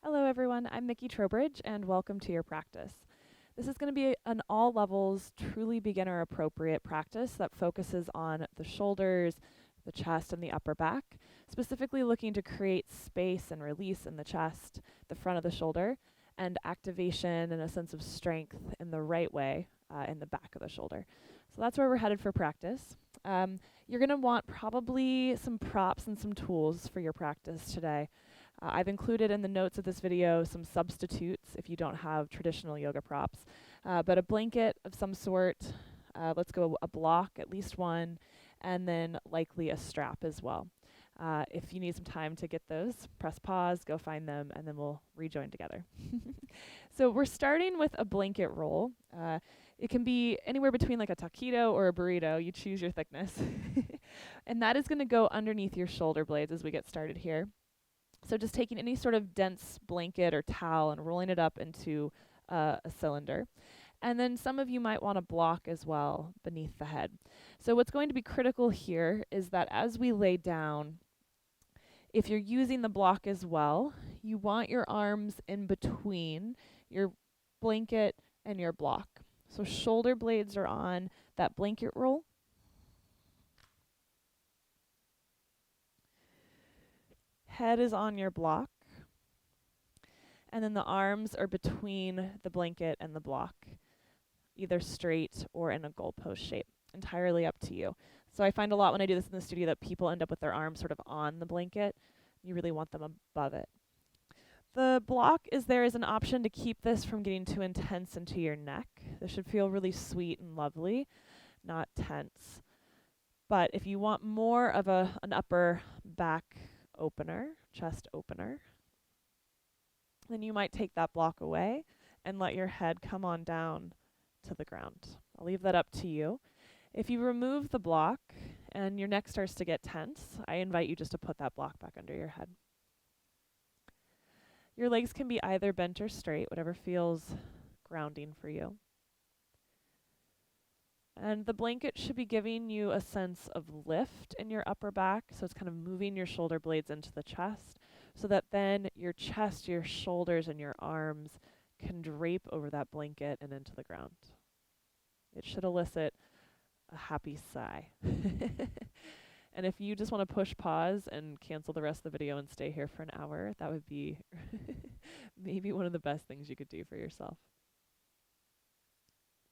Hello everyone, I'm Mikki Trowbridge and welcome to your practice. This is going to be an all levels, truly beginner appropriate practice that focuses on the shoulders, the chest, and the upper back, specifically looking to create space and release in the chest, the front of the shoulder, and activation and a sense of strength in the right way in the back of the shoulder. So that's where we're headed for practice. You're going to want probably some props and some tools for your practice today. I've included in the notes of this video some substitutes if you don't have traditional yoga props, but a blanket of some sort, let's go a block, at least one, and then likely a strap as well. If you need some time to get those, press pause, go find them, and then we'll rejoin together. So we're starting with a blanket roll. It can be anywhere between like a taquito or a burrito. You choose your thickness. And that is going to go underneath your shoulder blades as we get started here. So just taking any sort of dense blanket or towel and rolling it up into a cylinder. And then some of you might want a block as well beneath the head. So what's going to be critical here is that as we lay down, if you're using the block as well, you want your arms in between your blanket and your block. So shoulder blades are on that blanket roll. Head is on your block. And then the arms are between the blanket and the block, either straight or in a goalpost shape. Entirely up to you. So I find a lot when I do this in the studio that people end up with their arms sort of on the blanket. You really want them above it. The block is there as an option to keep this from getting too intense into your neck. This should feel really sweet and lovely, not tense. But if you want more of an upper back opener, chest opener, then you might take that block away and let your head come on down to the ground. I'll leave that up to you. If you remove the block and your neck starts to get tense, I invite you just to put that block back under your head. Your legs can be either bent or straight, whatever feels grounding for you. And the blanket should be giving you a sense of lift in your upper back, so it's kind of moving your shoulder blades into the chest, so that then your chest, your shoulders, and your arms can drape over that blanket and into the ground. It should elicit a happy sigh. And if you just want to push pause and cancel the rest of the video and stay here for an hour, that would be maybe one of the best things you could do for yourself.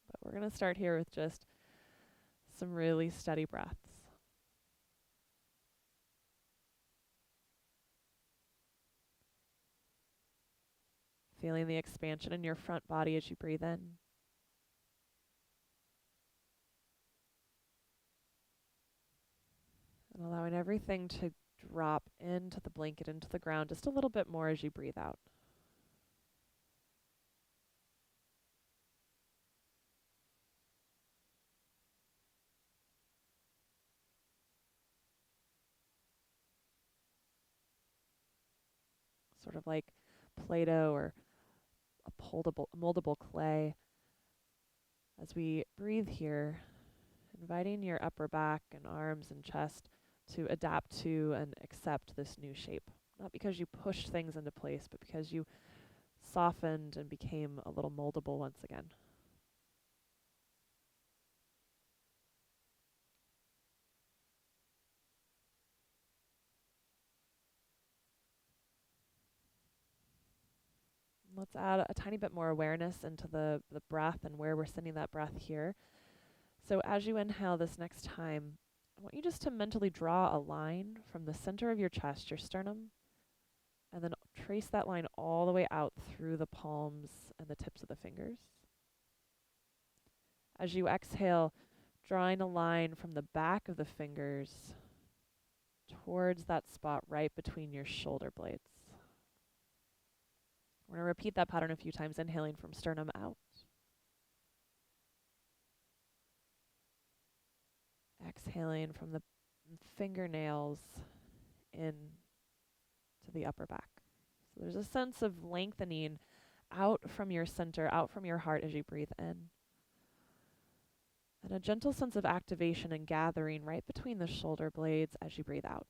But we're going to start here with just some really steady breaths. Feeling the expansion in your front body as you breathe in. And allowing everything to drop into the blanket, into the ground, just a little bit more as you breathe out. Sort of like Play-Doh or a moldable clay. As we breathe here, inviting your upper back and arms and chest to adapt to and accept this new shape. Not because you pushed things into place, but because you softened and became a little moldable once again. Let's add a tiny bit more awareness into the breath and where we're sending that breath here. So as you inhale this next time, I want you just to mentally draw a line from the center of your chest, your sternum, and then trace that line all the way out through the palms and the tips of the fingers. As you exhale, drawing a line from the back of the fingers towards that spot right between your shoulder blades. We're going to repeat that pattern a few times, inhaling from sternum out. Exhaling from the fingernails in to the upper back. So there's a sense of lengthening out from your center, out from your heart as you breathe in. And a gentle sense of activation and gathering right between the shoulder blades as you breathe out.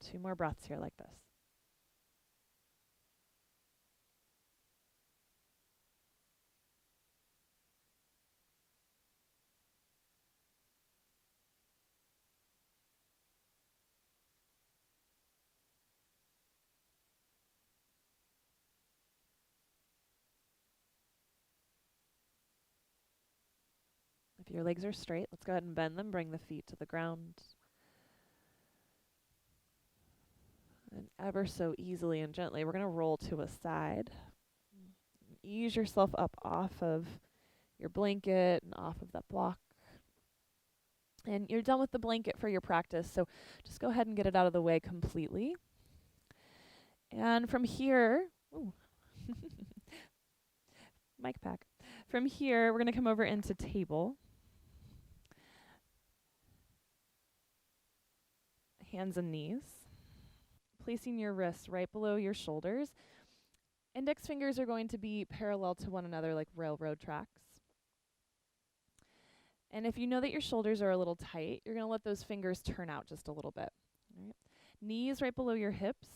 2 more breaths here like this. If your legs are straight, let's go ahead and bend them, bring the feet to the ground. And ever so easily and gently, we're going to roll to a side. Ease yourself up off of your blanket and off of that block. And you're done with the blanket for your practice, so just go ahead and get it out of the way completely. And from here, mic pack. From here, we're going to come over into table. Hands and knees. Placing your wrists right below your shoulders. Index fingers are going to be parallel to one another like railroad tracks. And if you know that your shoulders are a little tight, you're going to let those fingers turn out just a little bit. All right. Knees right below your hips.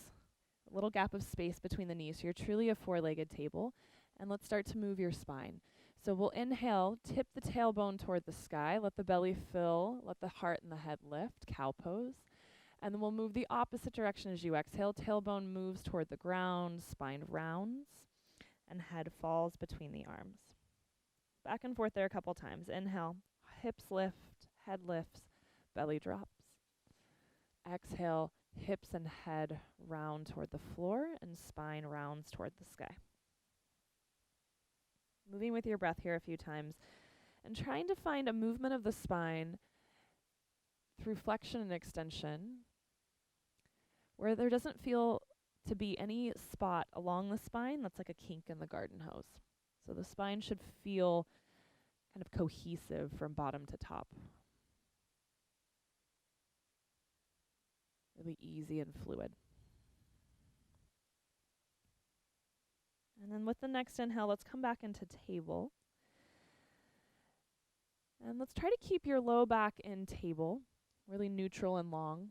A little gap of space between the knees. So you're truly a 4-legged table. And let's start to move your spine. So we'll inhale, tip the tailbone toward the sky, let the belly fill, let the heart and the head lift, cow pose. And then we'll move the opposite direction as you exhale. Tailbone moves toward the ground, spine rounds, and head falls between the arms. Back and forth there a couple times. Inhale, hips lift, head lifts, belly drops. Exhale, hips and head round toward the floor, and spine rounds toward the sky. Moving with your breath here a few times, and trying to find a movement of the spine through flexion and extension, where there doesn't feel to be any spot along the spine that's like a kink in the garden hose. So the spine should feel kind of cohesive from bottom to top. Really easy and fluid. And then with the next inhale, let's come back into table. And let's try to keep your low back in table, really neutral and long.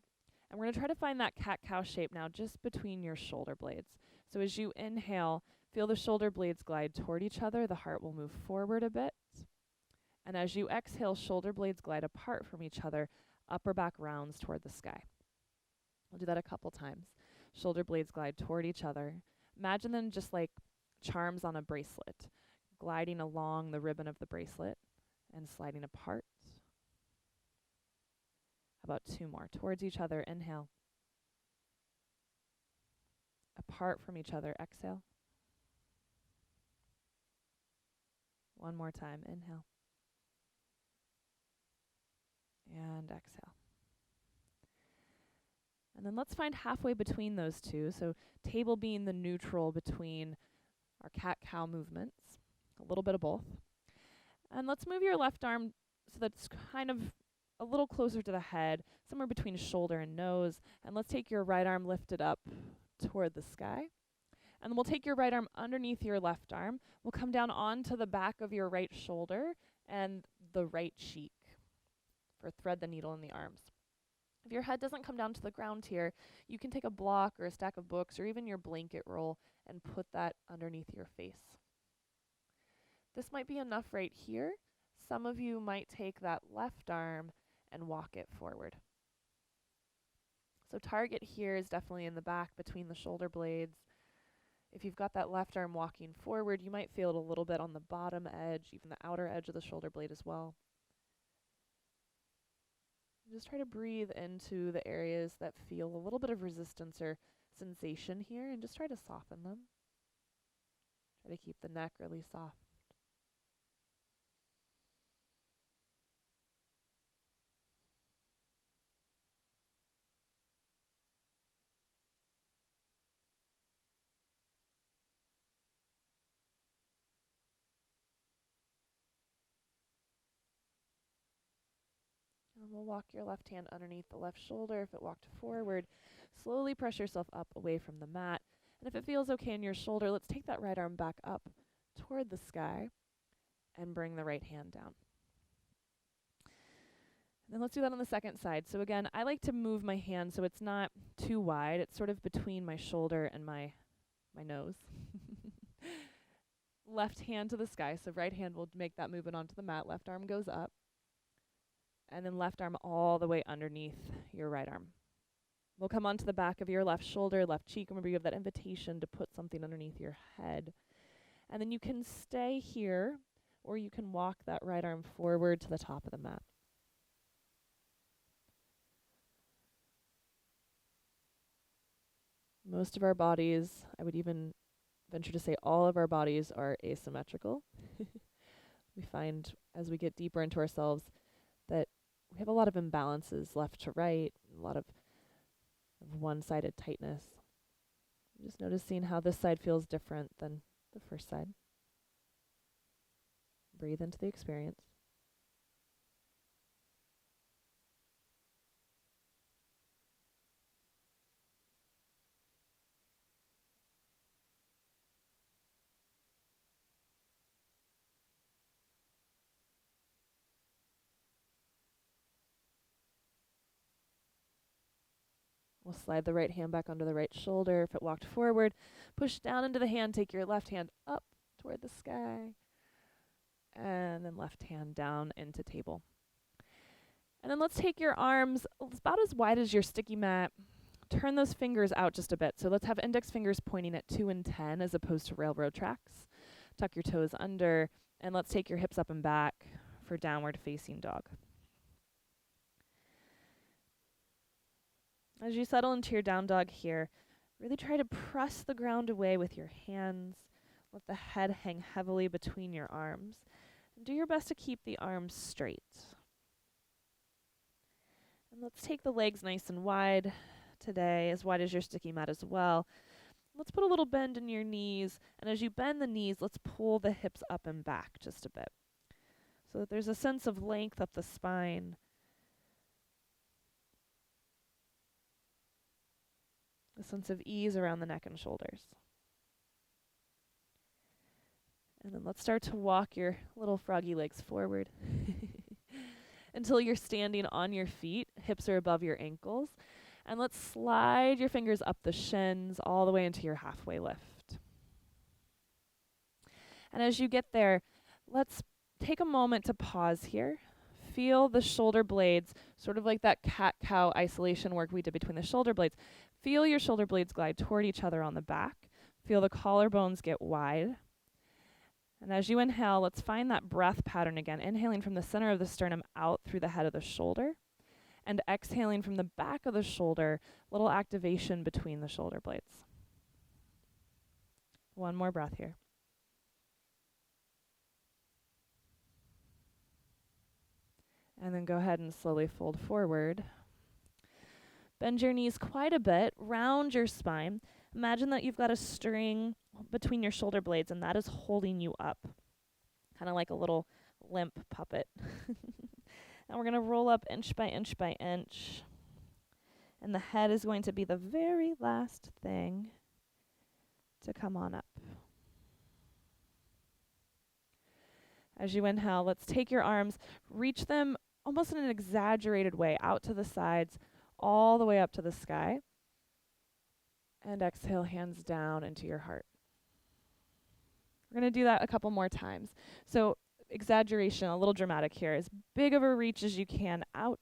And we're going to try to find that cat-cow shape now just between your shoulder blades. So as you inhale, feel the shoulder blades glide toward each other. The heart will move forward a bit. And as you exhale, shoulder blades glide apart from each other, upper back rounds toward the sky. We'll do that a couple times. Shoulder blades glide toward each other. Imagine them just like charms on a bracelet, gliding along the ribbon of the bracelet and sliding apart. How about 2 more? Towards each other, inhale. Apart from each other, exhale. 1 more time, inhale. And exhale. And then let's find halfway between those two. So table being the neutral between our cat-cow movements, a little bit of both. And let's move your left arm so that's kind of a little closer to the head, somewhere between shoulder and nose. And let's take your right arm lifted up toward the sky. And then we'll take your right arm underneath your left arm. We'll come down onto the back of your right shoulder and the right cheek for thread the needle in the arms. If your head doesn't come down to the ground here, you can take a block or a stack of books or even your blanket roll and put that underneath your face. This might be enough right here. Some of you might take that left arm and walk it forward. So target here is definitely in the back between the shoulder blades. If you've got that left arm walking forward, you might feel it a little bit on the bottom edge, even the outer edge of the shoulder blade as well. Just try to breathe into the areas that feel a little bit of resistance or sensation here, and just try to soften them. Try to keep the neck really soft. And we'll walk your left hand underneath the left shoulder. If it walked forward, slowly press yourself up away from the mat. And if it feels okay in your shoulder, let's take that right arm back up toward the sky and bring the right hand down. Then let's do that on the second side. So again, I like to move my hand so it's not too wide. It's sort of between my shoulder and my nose. Left hand to the sky. So right hand will make that movement onto the mat. Left arm goes up. And then left arm all the way underneath your right arm. We'll come onto the back of your left shoulder, left cheek. Remember, you have that invitation to put something underneath your head. And then you can stay here, or you can walk that right arm forward to the top of the mat. Most of our bodies, I would even venture to say all of our bodies, are asymmetrical. We find as we get deeper into ourselves that we have a lot of imbalances left to right, a lot of one-sided tightness. Just noticing how this side feels different than the first side. Breathe into the experience. We'll slide the right hand back onto the right shoulder. If it walked forward, push down into the hand. Take your left hand up toward the sky. And then left hand down into table. And then let's take your arms about as wide as your sticky mat. Turn those fingers out just a bit. So let's have index fingers pointing at 2 and 10 as opposed to railroad tracks. Tuck your toes under. And let's take your hips up and back for downward facing dog. As you settle into your down dog here, really try to press the ground away with your hands. Let the head hang heavily between your arms. And do your best to keep the arms straight. And let's take the legs nice and wide today, as wide as your sticky mat as well. Let's put a little bend in your knees. And as you bend the knees, let's pull the hips up and back just a bit, so that there's a sense of length up the spine. A sense of ease around the neck and shoulders. And then let's start to walk your little froggy legs forward until you're standing on your feet. Hips are above your ankles. And let's slide your fingers up the shins all the way into your halfway lift. And as you get there, let's take a moment to pause here. Feel the shoulder blades, sort of like that cat-cow isolation work we did between the shoulder blades. Feel your shoulder blades glide toward each other on the back. Feel the collarbones get wide. And as you inhale, let's find that breath pattern again. Inhaling from the center of the sternum out through the head of the shoulder. And exhaling from the back of the shoulder, little activation between the shoulder blades. One more breath here. And then go ahead and slowly fold forward. Bend your knees quite a bit, round your spine. Imagine that you've got a string between your shoulder blades and that is holding you up, kind of like a little limp puppet. And we're going to roll up inch by inch by inch. And the head is going to be the very last thing to come on up. As you inhale, let's take your arms, reach them almost in an exaggerated way out to the sides, all the way up to the sky. And exhale, hands down into your heart. We're going to do that a couple more times. So exaggeration, a little dramatic here. As big of a reach as you can out.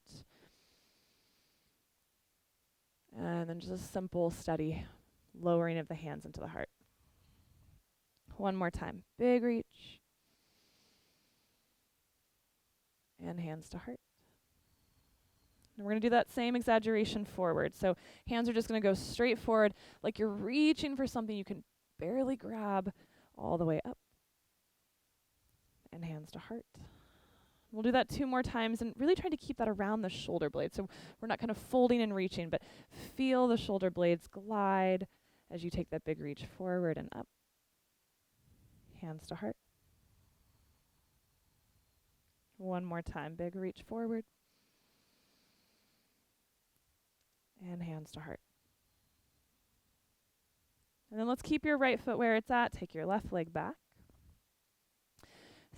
And then just a simple, steady lowering of the hands into the heart. One more time. Big reach. And hands to heart. And we're going to do that same exaggeration forward. So hands are just going to go straight forward like you're reaching for something you can barely grab, all the way up. And hands to heart. We'll do that 2 more times and really try to keep that around the shoulder blade. So we're not kind of folding and reaching, but feel the shoulder blades glide as you take that big reach forward and up. Hands to heart. One more time, big reach forward. And hands to heart. And then let's keep your right foot where it's at. Take your left leg back.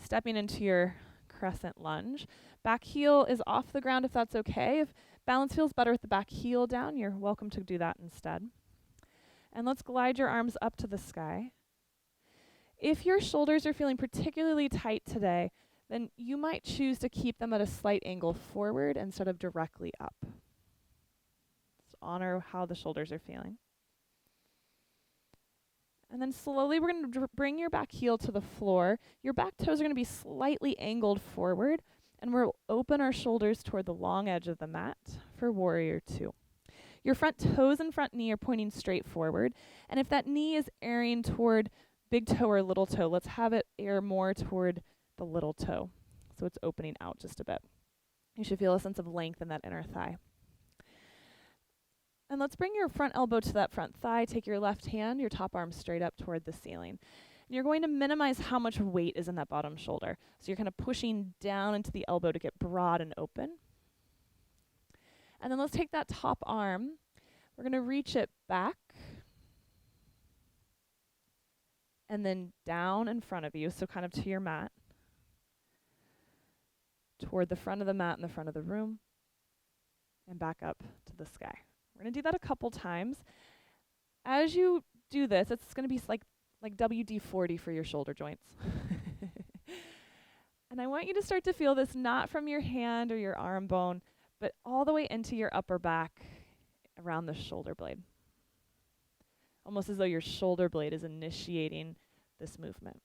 Stepping into your Crescent Lunge. Back heel is off the ground if that's okay. If balance feels better with the back heel down, you're welcome to do that instead. And let's glide your arms up to the sky. If your shoulders are feeling particularly tight today, then you might choose to keep them at a slight angle forward instead of directly up. Just honor how the shoulders are feeling. And then slowly we're going to bring your back heel to the floor. Your back toes are going to be slightly angled forward, and we'll open our shoulders toward the long edge of the mat for Warrior Two. Your front toes and front knee are pointing straight forward, and if that knee is erring toward big toe or little toe, let's have it err more toward the little toe, so it's opening out just a bit. You should feel a sense of length in that inner thigh. And let's bring your front elbow to that front thigh. Take your left hand, your top arm straight up toward the ceiling. And you're going to minimize how much weight is in that bottom shoulder. So you're kind of pushing down into the elbow to get broad and open. And then let's take that top arm. We're going to reach it back and then down in front of you, so kind of to your mat, toward the front of the mat and the front of the room, and back up to the sky. We're going to do that a couple times. As you do this, it's going to be like WD-40 for your shoulder joints. And I want you to start to feel this not from your hand or your arm bone, but all the way into your upper back around the shoulder blade. Almost as though your shoulder blade is initiating this movement.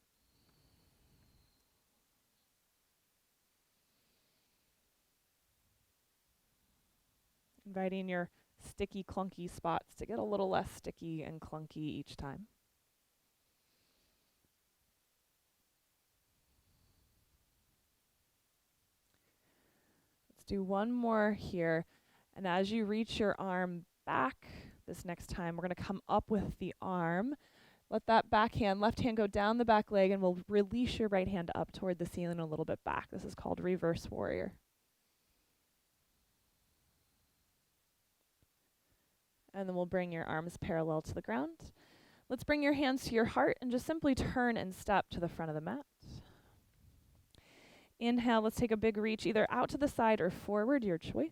Inviting your sticky, clunky spots to get a little less sticky and clunky each time. Let's do one more here. And as you reach your arm back this next time, we're going to come up with the arm. Let that back hand, left hand go down the back leg, and we'll release your right hand up toward the ceiling a little bit back. This is called Reverse Warrior. And then we'll bring your arms parallel to the ground. Let's bring your hands to your heart and just simply turn and step to the front of the mat. Inhale, let's take a big reach either out to the side or forward, your choice.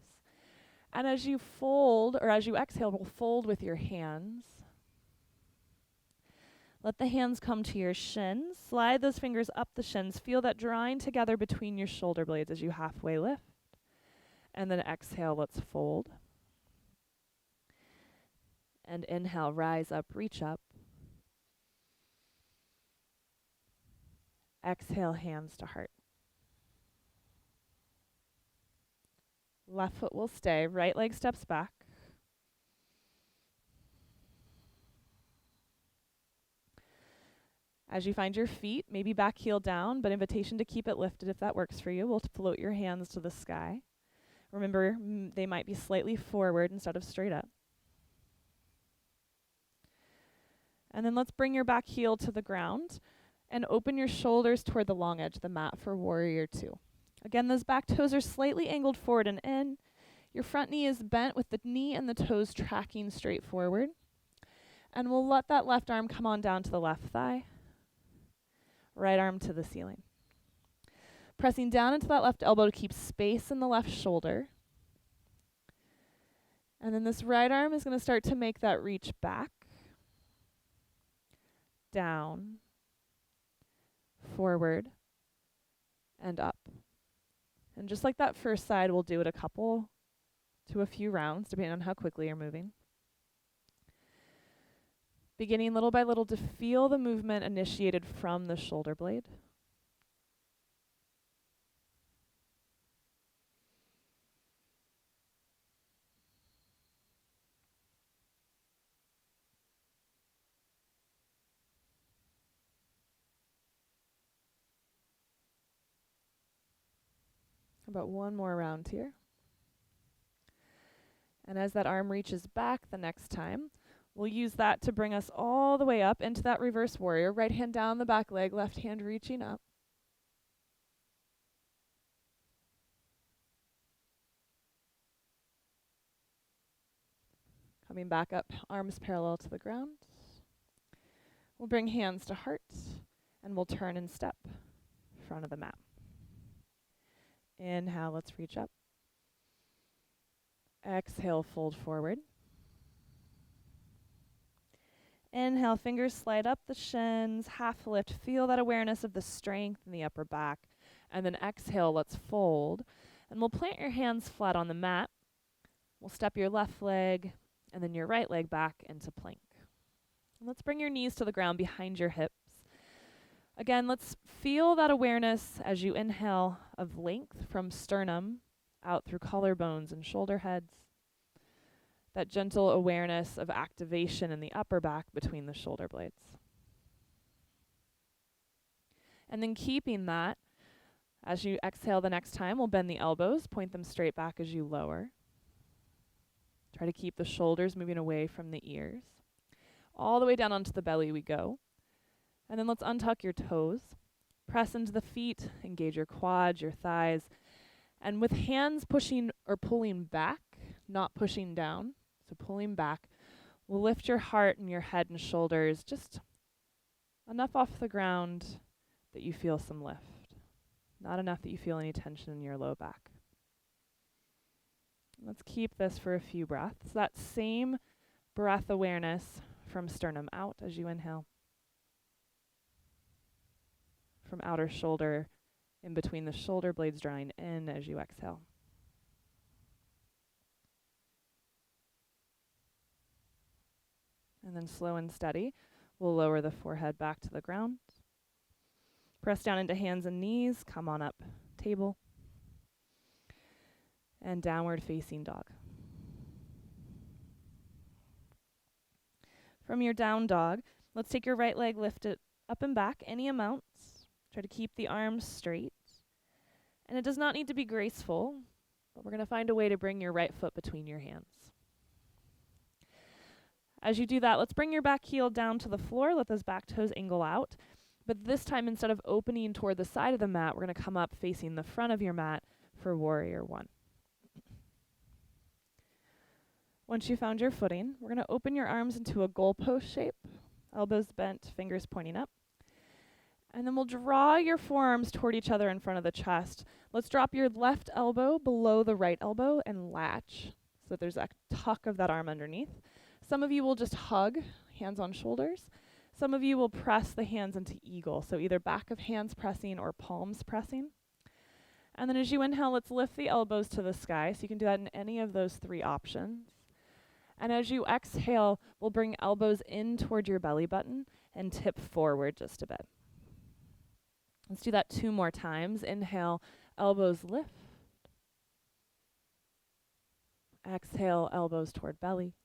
And as you fold, or as you exhale, we'll fold with your hands. Let the hands come to your shins. Slide those fingers up the shins. Feel that drawing together between your shoulder blades as you halfway lift. And then exhale, let's fold. And inhale, rise up, reach up. Exhale, hands to heart. Left foot will stay, right leg steps back. As you find your feet, maybe back heel down, but invitation to keep it lifted if that works for you. We'll float your hands to the sky. Remember, they might be slightly forward instead of straight up. And then let's bring your back heel to the ground and open your shoulders toward the long edge of the mat for Warrior Two. Again, those back toes are slightly angled forward and in. Your front knee is bent with the knee and the toes tracking straight forward. And we'll let that left arm come on down to the left thigh. Right arm to the ceiling. Pressing down into that left elbow to keep space in the left shoulder. And then this right arm is going to start to make that reach back, down, forward, and up. And just like that first side, we'll do it a couple to a few rounds, depending on how quickly you're moving. Beginning little by little to feel the movement initiated from the shoulder blade. About one more round here. And as that arm reaches back the next time, we'll use that to bring us all the way up into that reverse warrior. Right hand down the back leg, left hand reaching up. Coming back up, arms parallel to the ground. We'll bring hands to heart, and we'll turn and step front of the mat. Inhale, let's reach up. Exhale, fold forward. Inhale, fingers slide up the shins, half lift. Feel that awareness of the strength in the upper back. And then exhale, let's fold. And we'll plant your hands flat on the mat. We'll step your left leg and then your right leg back into plank. And let's bring your knees to the ground behind your hips. Again, let's feel that awareness as you inhale of length from sternum out through collarbones and shoulder heads. That gentle awareness of activation in the upper back between the shoulder blades. And then keeping that, as you exhale the next time, we'll bend the elbows, point them straight back as you lower. Try to keep the shoulders moving away from the ears. All the way down onto the belly we go. And then let's untuck your toes. Press into the feet, engage your quads, your thighs. And with hands pushing or pulling back, not pushing down, so pulling back, we'll lift your heart and your head and shoulders just enough off the ground that you feel some lift. Not enough that you feel any tension in your low back. Let's keep this for a few breaths. That same breath awareness from sternum out as you inhale. From outer shoulder in between the shoulder blades drawing in as you exhale. And then slow and steady, we'll lower the forehead back to the ground. Press down into hands and knees, come on up, table. And downward facing dog. From your down dog, let's take your right leg, lift it up and back, any amounts. Try to keep the arms straight. And it does not need to be graceful, but we're going to find a way to bring your right foot between your hands. As you do that, let's bring your back heel down to the floor. Let those back toes angle out. But this time, instead of opening toward the side of the mat, we're going to come up facing the front of your mat for warrior one. Once you found your footing, we're going to open your arms into a goalpost shape, elbows bent, fingers pointing up. And then we'll draw your forearms toward each other in front of the chest. Let's drop your left elbow below the right elbow and latch so that there's a tuck of that arm underneath. Some of you will just hug, hands on shoulders. Some of you will press the hands into eagle, so either back of hands pressing or palms pressing. And then as you inhale, let's lift the elbows to the sky, so you can do that in any of those three options. And as you exhale, we'll bring elbows in toward your belly button and tip forward just a bit. Let's do that 2 more times. Inhale, elbows lift. Exhale, elbows toward belly.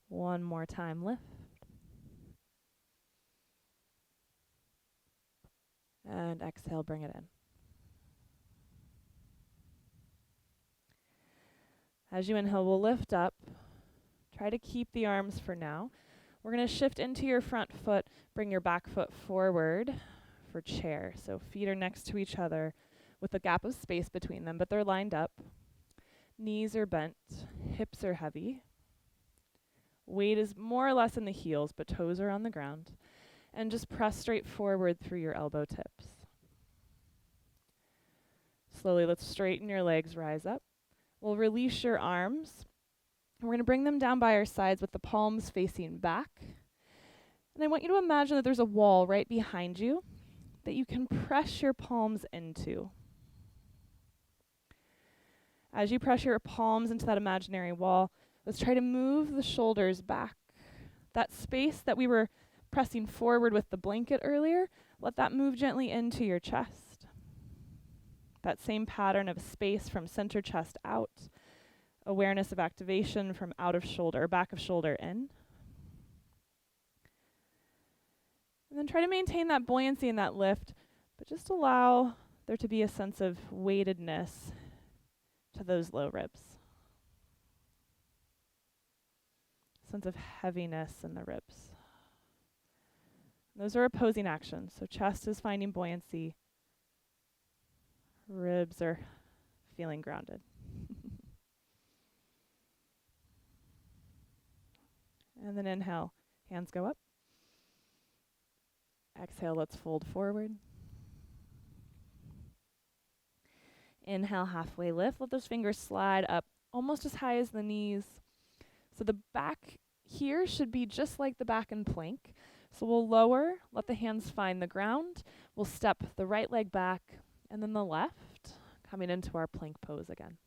1 more time, lift. And exhale, bring it in. As you inhale, we'll lift up. Try to keep the arms for now. We're going to shift into your front foot, bring your back foot forward for chair. So feet are next to each other with a gap of space between them, but they're lined up. Knees are bent, hips are heavy. Weight is more or less in the heels, but toes are on the ground. And just press straight forward through your elbow tips. Slowly, let's straighten your legs, rise up. We'll release your arms. We're going to bring them down by our sides with the palms facing back. And I want you to imagine that there's a wall right behind you that you can press your palms into. As you press your palms into that imaginary wall, let's try to move the shoulders back. That space that we were pressing forward with the blanket earlier, let that move gently into your chest. That same pattern of space from center chest out. Awareness of activation from out of shoulder, back of shoulder in. And then try to maintain that buoyancy and that lift, but just allow there to be a sense of weightedness to those low ribs. Sense of heaviness in the ribs. Those are opposing actions. So chest is finding buoyancy. Ribs are feeling grounded. And then inhale, hands go up. Exhale, let's fold forward. Inhale, halfway lift. Let those fingers slide up almost as high as the knees. So the back here should be just like the back in plank. So we'll lower, let the hands find the ground. We'll step the right leg back and then the left, coming into our plank pose again.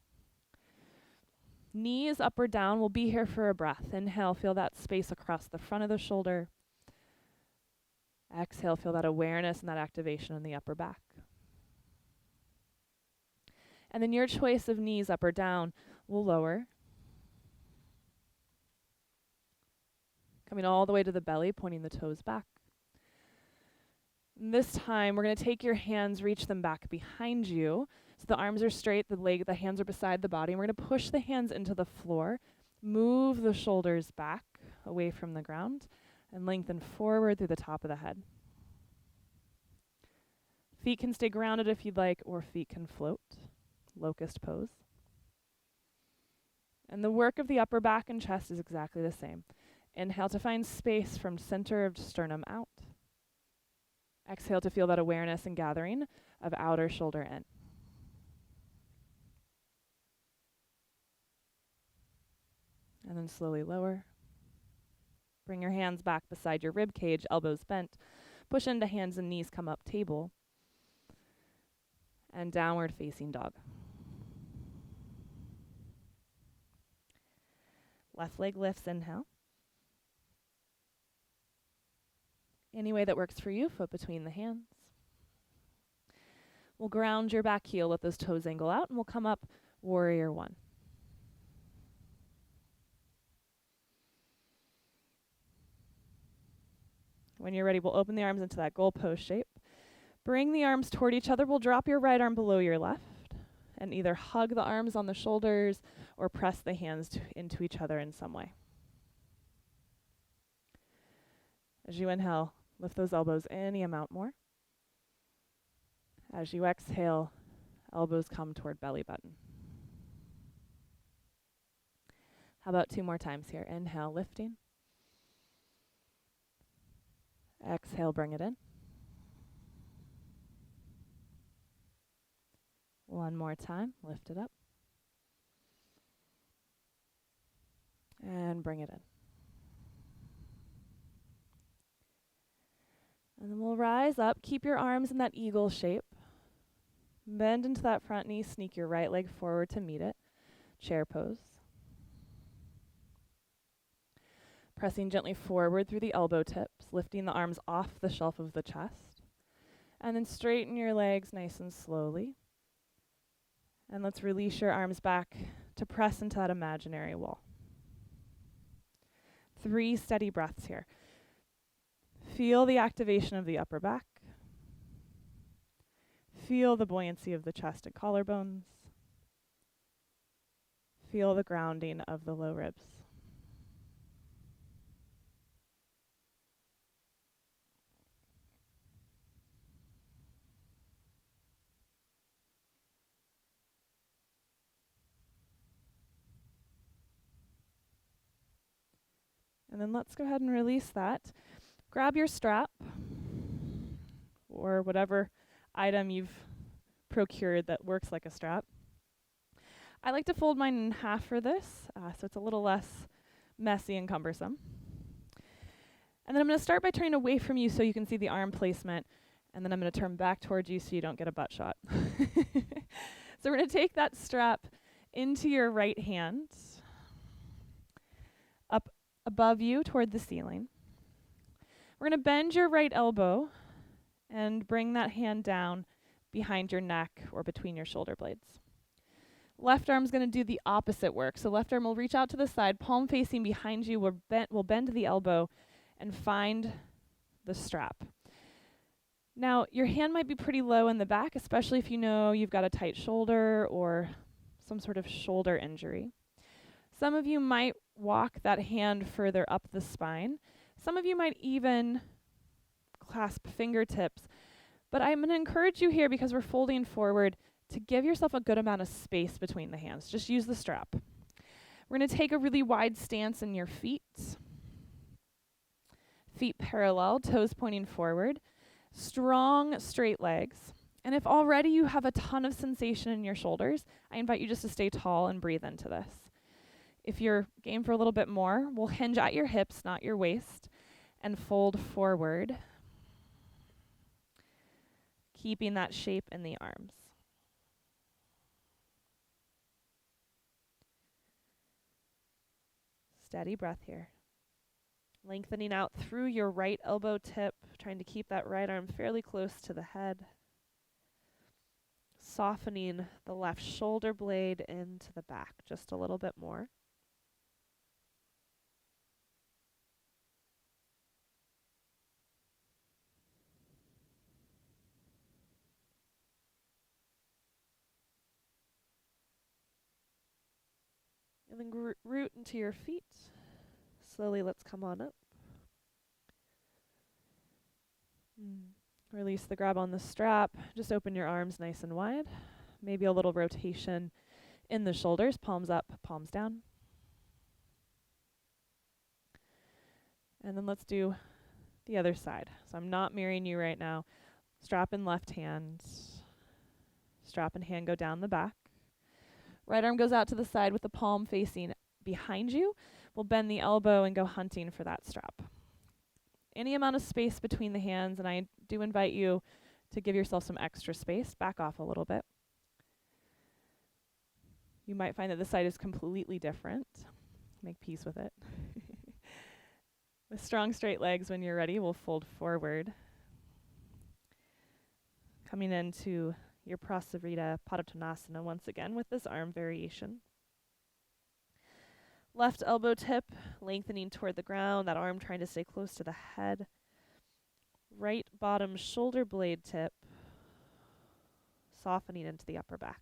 Knees up or down. We'll be here for a breath. Inhale, feel that space across the front of the shoulder. Exhale, feel that awareness and that activation in the upper back. And then your choice of knees up or down will lower. Coming all the way to the belly, pointing the toes back. And this time, we're going to take your hands, reach them back behind you. So the arms are straight, the hands are beside the body. And we're going to push the hands into the floor. Move the shoulders back away from the ground and lengthen forward through the top of the head. Feet can stay grounded if you'd like, or feet can float. Locust pose. And the work of the upper back and chest is exactly the same. Inhale to find space from center of sternum out. Exhale to feel that awareness and gathering of outer shoulder in. And then slowly lower. Bring your hands back beside your rib cage, elbows bent. Push into hands and knees, come up table. And downward facing dog. Left leg lifts, inhale. Any way that works for you, foot between the hands. We'll ground your back heel, let those toes angle out, and we'll come up, warrior one. When you're ready, we'll open the arms into that goal pose shape. Bring the arms toward each other. We'll drop your right arm below your left and either hug the arms on the shoulders or press the hands into each other in some way. As you inhale, lift those elbows any amount more. As you exhale, elbows come toward belly button. How about 2 more times here? Inhale, lifting. Exhale, bring it in. 1 more time, lift it up. And bring it in. And then we'll rise up, keep your arms in that eagle shape. Bend into that front knee, sneak your right leg forward to meet it. Chair pose. Pressing gently forward through the elbow tips, lifting the arms off the shelf of the chest. And then straighten your legs nice and slowly. And let's release your arms back to press into that imaginary wall. 3 steady breaths here. Feel the activation of the upper back. Feel the buoyancy of the chest and collarbones. Feel the grounding of the low ribs. And then let's go ahead and release that. Grab your strap or whatever item you've procured that works like a strap. I like to fold mine in half for this, so it's a little less messy and cumbersome. And then I'm going to start by turning away from you so you can see the arm placement, and then I'm going to turn back towards you so you don't get a butt shot. So we're going to take that strap into your right hand, up above you toward the ceiling. We're going to bend your right elbow and bring that hand down behind your neck or between your shoulder blades. Left arm's going to do the opposite work. So left arm will reach out to the side, palm facing behind you. We'll bend the elbow and find the strap. Now, your hand might be pretty low in the back, especially if you know you've got a tight shoulder or some sort of shoulder injury. Some of you might walk that hand further up the spine. Some of you might even clasp fingertips. But I'm going to encourage you here, because we're folding forward, to give yourself a good amount of space between the hands. Just use the strap. We're going to take a really wide stance in your feet. Feet parallel, toes pointing forward. Strong, straight legs. And if already you have a ton of sensation in your shoulders, I invite you just to stay tall and breathe into this. If you're game for a little bit more, we'll hinge at your hips, not your waist, and fold forward, keeping that shape in the arms. Steady breath here. Lengthening out through your right elbow tip, trying to keep that right arm fairly close to the head. Softening the left shoulder blade into the back just a little bit more. And then root into your feet. Slowly, let's come on up. Release the grab on the strap. Just open your arms nice and wide. Maybe a little rotation in the shoulders. Palms up, palms down. And then let's do the other side. So I'm not mirroring you right now. Strap in left hand. Strap and hand go down the back. Right arm goes out to the side with the palm facing behind you. We'll bend the elbow and go hunting for that strap. Any amount of space between the hands, and I do invite you to give yourself some extra space. Back off a little bit. You might find that the side is completely different. Make peace with it. With strong straight legs, when you're ready, we'll fold forward. Coming into your Prasarita Padottanasana once again with this arm variation. Left elbow tip lengthening toward the ground, that arm trying to stay close to the head. Right bottom shoulder blade tip softening into the upper back.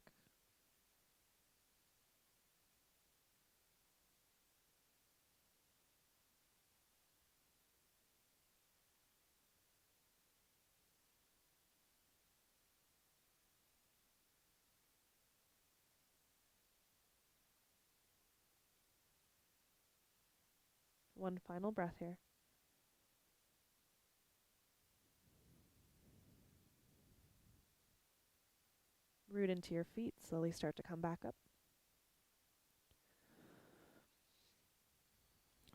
One final breath here. Root into your feet, slowly start to come back up.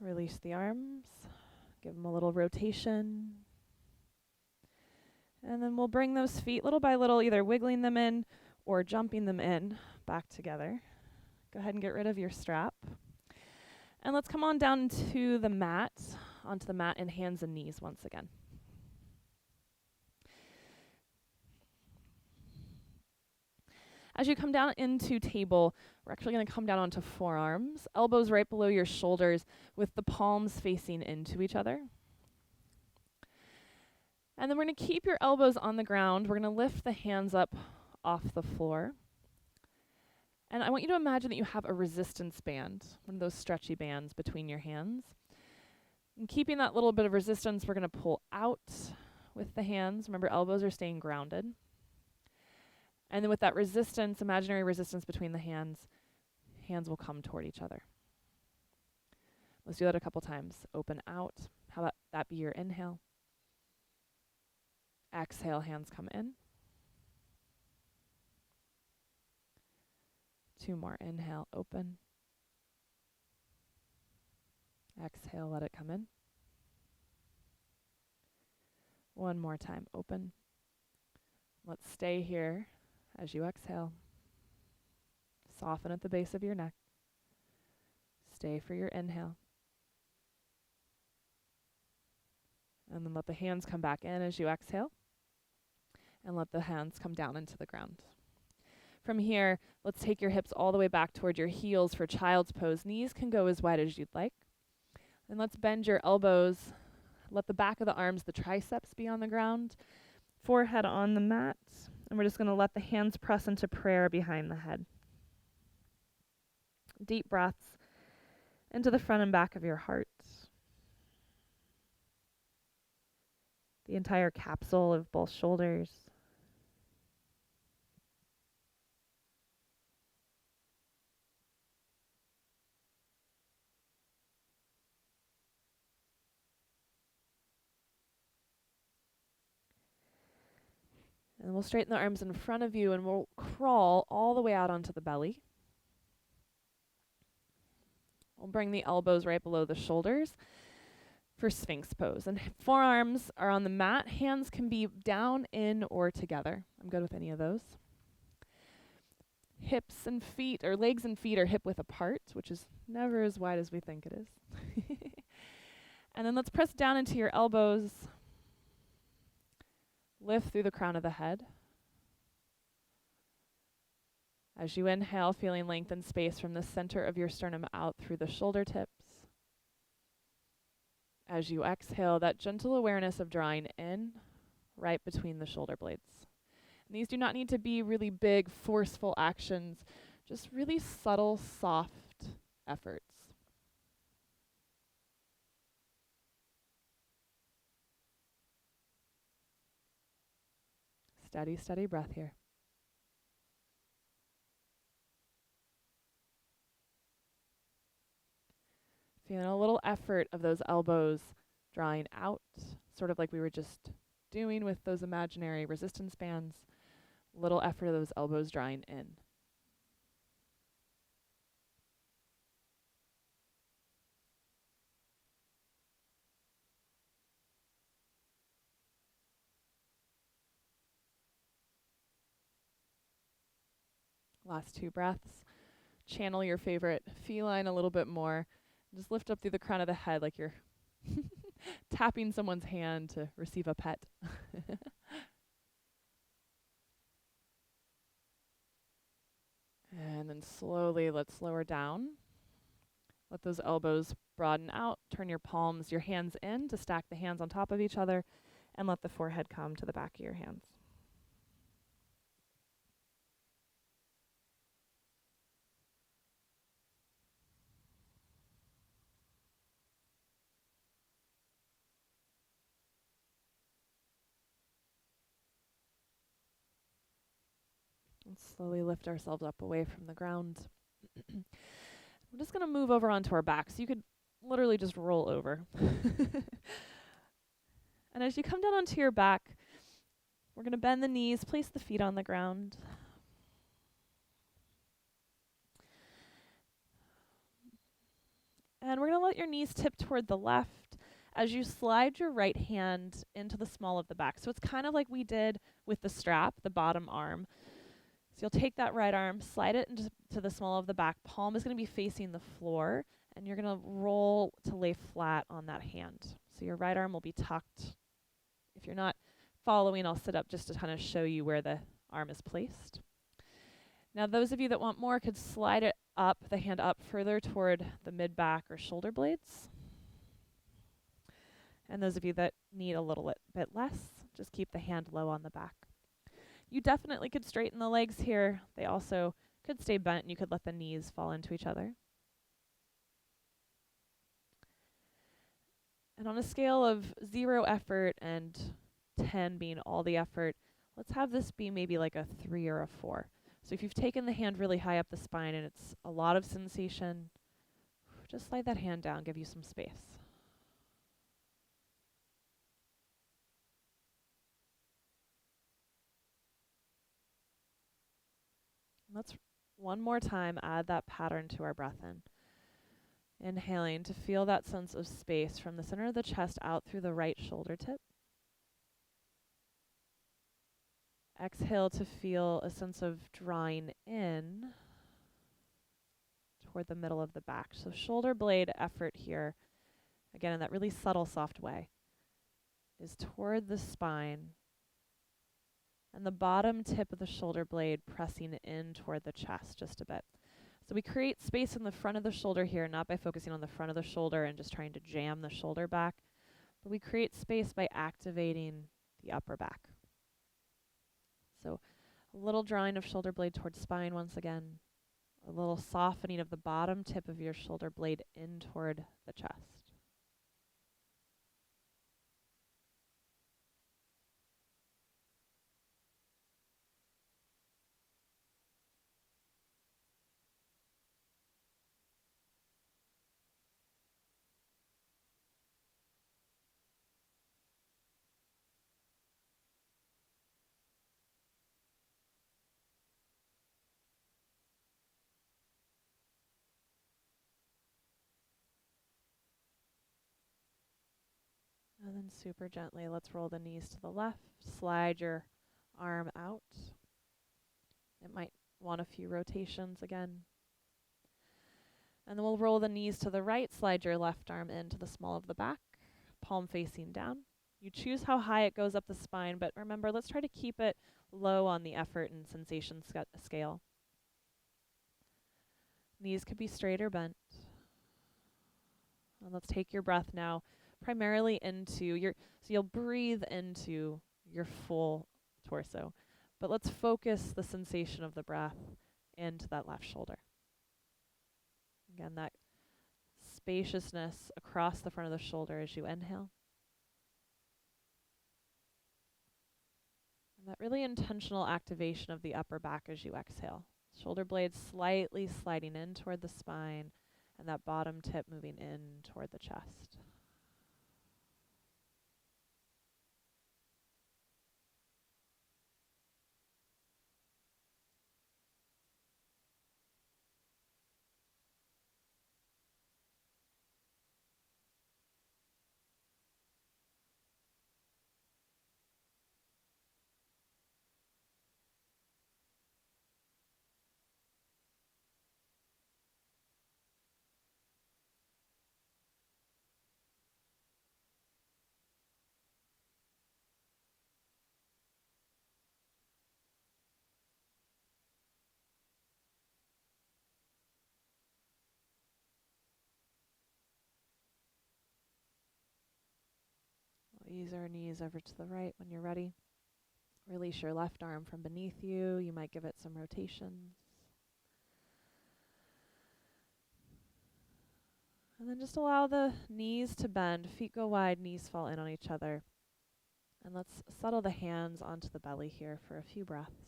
Release the arms, give them a little rotation. And then we'll bring those feet little by little, either wiggling them in or jumping them in back together. Go ahead and get rid of your strap. And let's come on down to the mat, onto the mat in hands and knees once again. As you come down into table, we're actually going to come down onto forearms, elbows right below your shoulders with the palms facing into each other. And then we're going to keep your elbows on the ground. We're going to lift the hands up off the floor. And I want you to imagine that you have a resistance band, one of those stretchy bands between your hands. And keeping that little bit of resistance, we're going to pull out with the hands. Remember, elbows are staying grounded. And then with that resistance, imaginary resistance between the hands will come toward each other. Let's do that a couple times. Open out. How about that be your inhale? Exhale, hands come in. 2 more. Inhale, open. Exhale, let it come in. 1 more time, open. Let's stay here as you exhale. Soften at the base of your neck. Stay for your inhale. And then let the hands come back in as you exhale. And let the hands come down into the ground. From here, let's take your hips all the way back toward your heels for child's pose. Knees can go as wide as you'd like. And let's bend your elbows. Let the back of the arms, the triceps be on the ground. Forehead on the mat. And we're just going to let the hands press into prayer behind the head. Deep breaths into the front and back of your heart. The entire capsule of both shoulders. And we'll straighten the arms in front of you and we'll crawl all the way out onto the belly. We'll bring the elbows right below the shoulders for Sphinx Pose. And forearms are on the mat. Hands can be down, in, or together. I'm good with any of those. Hips and feet, or legs and feet are hip width apart, which is never as wide as we think it is. And then let's press down into your elbows. Lift through the crown of the head. As you inhale, feeling length and space from the center of your sternum out through the shoulder tips. As you exhale, that gentle awareness of drawing in right between the shoulder blades. And these do not need to be really big, forceful actions, just really subtle, soft efforts. Steady, steady breath here. Feeling a little effort of those elbows drawing out, sort of like we were just doing with those imaginary resistance bands. Little effort of those elbows drawing in. Last 2 breaths. Channel your favorite feline a little bit more. Just lift up through the crown of the head like you're tapping someone's hand to receive a pet. And then slowly let's lower down. Let those elbows broaden out. Turn your palms, your hands in to stack the hands on top of each other, and let the forehead come to the back of your hands. And slowly lift ourselves up away from the ground. We're just going to move over onto our backs. You could literally just roll over. And as you come down onto your back, we're going to bend the knees, place the feet on the ground. And we're going to let your knees tip toward the left as you slide your right hand into the small of the back. So it's kind of like we did with the strap, the bottom arm. So you'll take that right arm, slide it into the small of the back. Palm is going to be facing the floor, and you're going to roll to lay flat on that hand. So your right arm will be tucked. If you're not following, I'll sit up just to kind of show you where the arm is placed. Now, those of you that want more could slide it up, the hand up further toward the mid-back or shoulder blades. And those of you that need a little bit less, just keep the hand low on the back. You definitely could straighten the legs here. They also could stay bent, and you could let the knees fall into each other. And on a scale of 0 effort and 10 being all the effort, let's have this be maybe like a 3 or a 4. So if you've taken the hand really high up the spine and it's a lot of sensation, just slide that hand down, give you some space. Let's one more time add that pattern to our breath in. Inhaling to feel that sense of space from the center of the chest out through the right shoulder tip. Exhale to feel a sense of drawing in toward the middle of the back. So shoulder blade effort here, again in that really subtle, soft way, is toward the spine. And the bottom tip of the shoulder blade pressing in toward the chest just a bit. So we create space in the front of the shoulder here, not by focusing on the front of the shoulder and just trying to jam the shoulder back, but we create space by activating the upper back. So a little drawing of shoulder blade towards spine once again, a little softening of the bottom tip of your shoulder blade in toward the chest. And super gently, let's roll the knees to the left. Slide your arm out. It might want a few rotations again. And then we'll roll the knees to the right. Slide your left arm into the small of the back, palm facing down. You choose how high it goes up the spine, but remember, let's try to keep it low on the effort and sensation scale. Knees could be straight or bent. And let's take your breath now primarily into so you'll breathe into your full torso. But let's focus the sensation of the breath into that left shoulder. Again, that spaciousness across the front of the shoulder as you inhale. And that really intentional activation of the upper back as you exhale. Shoulder blades slightly sliding in toward the spine, and that bottom tip moving in toward the chest. We'll ease our knees over to the right when you're ready. Release your left arm from beneath you. You might give it some rotations. And then just allow the knees to bend, feet go wide, knees fall in on each other. And let's settle the hands onto the belly here for a few breaths.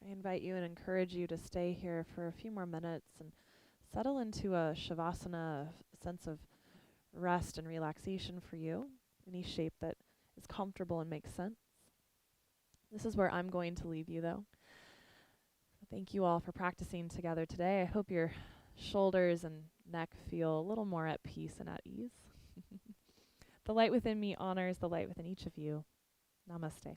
I invite you and encourage you to stay here for a few more minutes and settle into a Shavasana, a sense of rest and relaxation for you, any shape that is comfortable and makes sense. This is where I'm going to leave you, though. Thank you all for practicing together today. I hope your shoulders and neck feel a little more at peace and at ease. The light within me honors the light within each of you. Namaste.